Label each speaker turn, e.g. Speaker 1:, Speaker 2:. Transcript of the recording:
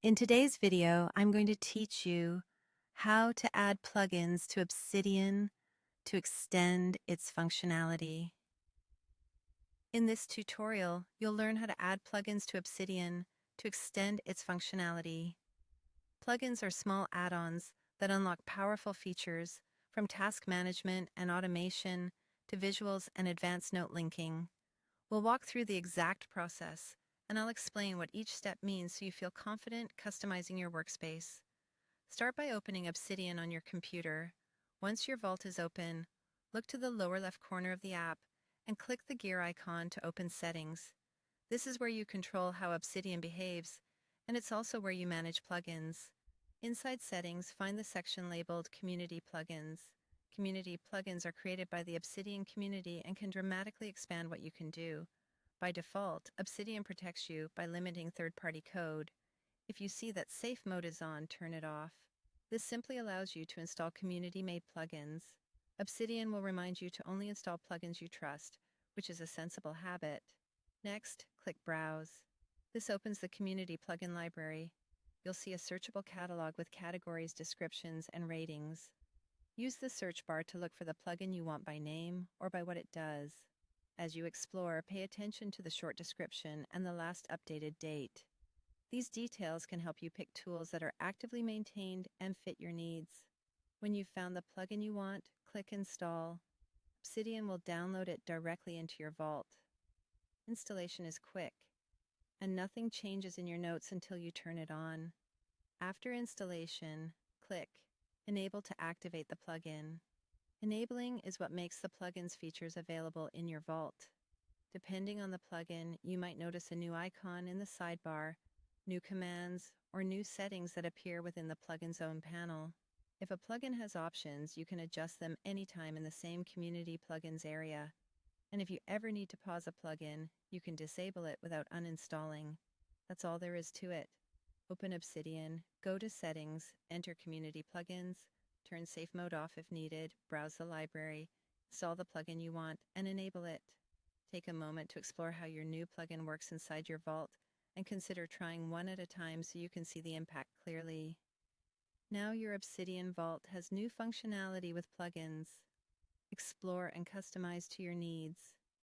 Speaker 1: In today's video, I'm going to teach you how to add plugins to Obsidian to extend its functionality. In this tutorial, you'll learn how to add plugins to Obsidian to extend its functionality. Plugins are small add-ons that unlock powerful features from task management and automation to visuals and advanced note linking. We'll walk through the exact process, and I'll explain what each step means so you feel confident customizing your workspace. Start by opening Obsidian on your computer. Once your vault is open, look to the lower left corner of the app and click the gear icon to open Settings. This is where you control how Obsidian behaves, and it's also where you manage plugins. Inside Settings, find the section labeled Community Plugins. Community plugins are created by the Obsidian community and can dramatically expand what you can do. By default, Obsidian protects you by limiting third-party code. If you see that safe mode is on, turn it off. This simply allows you to install community-made plugins. Obsidian will remind you to only install plugins you trust, which is a sensible habit. Next, click Browse. This opens the community plugin library. You'll see a searchable catalog with categories, descriptions, and ratings. Use the search bar to look for the plugin you want by name or by what it does. As you explore, pay attention to the short description and the last updated date. These details can help you pick tools that are actively maintained and fit your needs. When you've found the plugin you want, click Install. Obsidian will download it directly into your vault. Installation is quick, and nothing changes in your notes until you turn it on. After installation, click Enable to activate the plugin. Enabling is what makes the plugin's features available in your vault. Depending on the plugin, you might notice a new icon in the sidebar, new commands, or new settings that appear within the plugin's own panel. If a plugin has options, you can adjust them anytime in the same Community Plugins area. And if you ever need to pause a plugin, you can disable it without uninstalling. That's all there is to it. Open Obsidian, go to Settings, enter Community Plugins, turn Safe Mode off if needed, browse the library, install the plugin you want, and enable it. Take a moment to explore how your new plugin works inside your vault, and consider trying one at a time so you can see the impact clearly. Now your Obsidian Vault has new functionality with plugins. Explore and customize to your needs.